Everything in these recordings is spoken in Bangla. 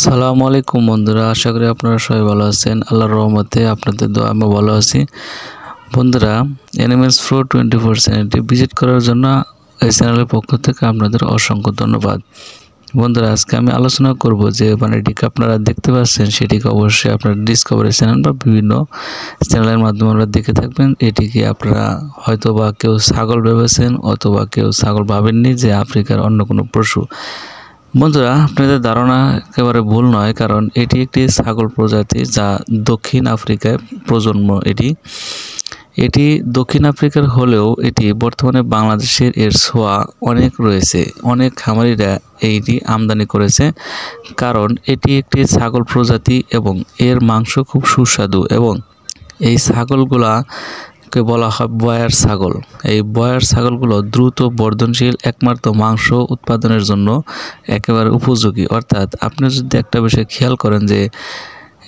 সালামু আলাইকুম বন্ধুরা, আশা করি আপনারা সবাই ভালো আছেন। আল্লাহর রহমতে আপনাদের দোয়া আমি ভালো আছি। বন্ধুরা, এনিমেলস প্রো 24 চ্যানেলটি ভিজিট করার জন্য এই চ্যানেলের পক্ষ থেকে আপনাদের অসংখ্য ধন্যবাদ। বন্ধুরা, আজকে আমি আলোচনা করব যে বাণীটিকে আপনারা দেখতে পাচ্ছেন সেটিকে অবশ্যই আপনার ডিসকভারি চ্যানেল বা বিভিন্ন চ্যানেলের মাধ্যমে আপনারা দেখে থাকবেন। এটিকে আপনারা হয়তো বা কেউ ছাগল ভেবেছেন অথবা কেউ ছাগল ভাবেননি যে আফ্রিকার অন্য কোনো পশু। বন্ধুরা, আপনাদের ধারণা একেবারে ভুল নয়, কারণ এটি একটি ছাগল প্রজাতি যা দক্ষিণ আফ্রিকায় প্রজন্ম। এটি দক্ষিণ আফ্রিকার হলেও এটি বর্তমানে বাংলাদেশের এর ছোঁয়া অনেক রয়েছে। অনেক খামারিরা এইটি আমদানি করেছে, কারণ এটি একটি ছাগল প্রজাতি এবং এর মাংস খুব সুস্বাদু। এবং এই ছাগলগুলাকে বলা হয় বয়ার ছাগল। এই বয়ার ছাগলগুলো দ্রুত বর্ধনশীল, একমাত্র মাংস উৎপাদনের জন্য একেবারে উপযোগী। অর্থাৎ আপনি যদি একটা বিষয় খেয়াল করেন যে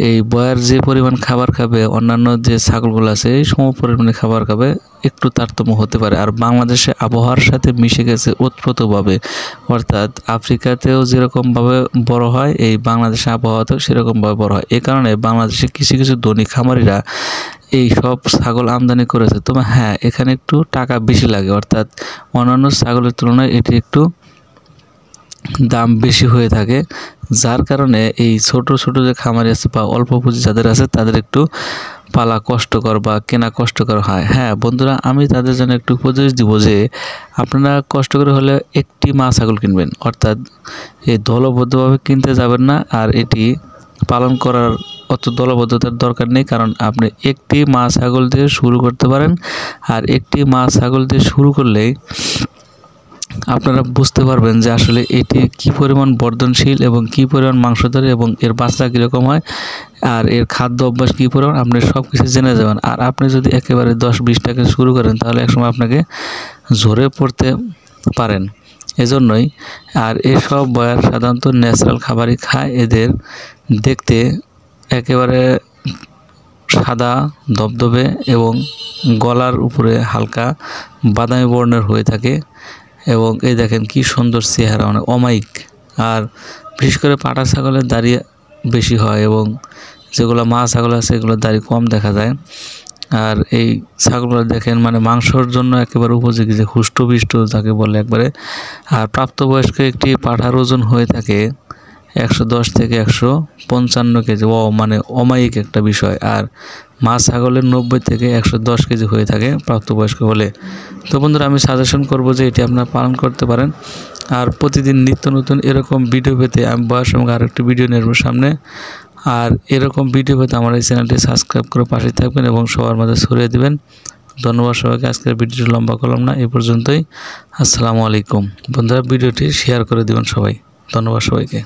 এই বয়ার যে পরিমাণ খাবার খাবে অন্যান্য যে ছাগলগুলো আছে এই সম পরিমাণে খাবার খাবে, একটু তারতম্য হতে পারে। আর বাংলাদেশে আবহাওয়ার সাথে মিশে গেছে ওতপ্রোতভাবে, অর্থাৎ আফ্রিকাতেও যেরকমভাবে বড় হয় এই বাংলাদেশে আবহাওয়াতেও সেরকমভাবে বড় হয়। এ কারণে বাংলাদেশে কিছু কিছু ধনী খামারিরা এই সব ছাগল আমদানি করেছে। তবে হ্যাঁ, এখানে একটু টাকা বেশি লাগে, অর্থাৎ অন্যান্য ছাগলের তুলনায় এটি একটু দাম বেশি হয়ে থাকে, যার কারণে এই ছোট ছোট যে খামারি আছে বা অল্প পুঁজি যাদের আছে তাদের একটু পালা কষ্টকর বা কেনা কষ্টকর হয়। হ্যাঁ বন্ধুরা, আমি তাদের জন্য একটু উপদেশ দিব যে আপনারা কষ্ট করে হলে একটি মা ছাগল কিনবেন, অর্থাৎ এই দলবদ্ধভাবে কিনতে যাবেন না। আর এটি পালন করার অত দলবদ্ধতার দরকার নেই, কারণ আপনি একটি মা ছাগল দিয়ে শুরু করতে পারেন। আর একটি মা ছাগল দিয়ে শুরু করলেই আপনারা বুঝতে পারবেন যে আসলে এটি কি পরিমাণ বর্ধনশীল এবং কি পরিমাণ মাংস ধরে এবং এর বাচ্চা কীরকম হয় আর এর খাদ্য অভ্যাস কী পরিমাণ, আপনি সব কিছু জেনে যাবেন। আর আপনি যদি একেবারে 10-20 টাকা শুরু করেন তাহলে একসময় আপনাকে ঝরে পড়তে পারেন। এজন্যই আর এসব বয়ার সাধারণত ন্যাচারাল খাবারই খায়। এদের দেখতে একেবারে সাদা ধবধবে এবং গলার উপরে হালকা বাদামি বর্ণের হয়ে থাকে। এবং এই দেখেন কি সুন্দর চেহারা, মানে অমায়িক। আর বিশেষ করে পাটা ছাগলের দাড়ি বেশি হয় এবং যেগুলো মা ছাগল আছে এগুলোর দাড়ি কম দেখা যায়। আর এই ছাগলগুলো দেখেন মানে মাংসর জন্য একেবারে উপযোগী, যে হুষ্টপুষ্ট যাকে বলে একবারে। আর প্রাপ্তবয়স্ক একটি পাঠার ওজন হয়ে থাকে 110 থেকে 155 কেজি। মানে অমায়িক একটা বিষয়। আর মা ছাগলের 90 থেকে 110 কেজি হয়ে থাকে প্রাপ্তবয়স্ক হলে। তো বন্ধুরা, আমি সাজেশন করব যে এটি আপনারা পালন করতে পারেন। আর প্রতিদিন নিত্য নতুন এরকম ভিডিও পেতে আমি বয়স এবং আরেকটি ভিডিও নেব সামনে। আর এরকম ভিডিও পেতে আমার এই চ্যানেলটি সাবস্ক্রাইব করে পাশে থাকবেন এবং সবার মাঝে ছড়িয়ে দিবেন। ধন্যবাদ সবাইকে। আজকের ভিডিওটি লম্বা করলাম না, এই পর্যন্তই। আসসালামু আলাইকুম। বন্ধুরা, ভিডিওটি শেয়ার করে দিবেন সবাই। ধন্যবাদ সবাইকে।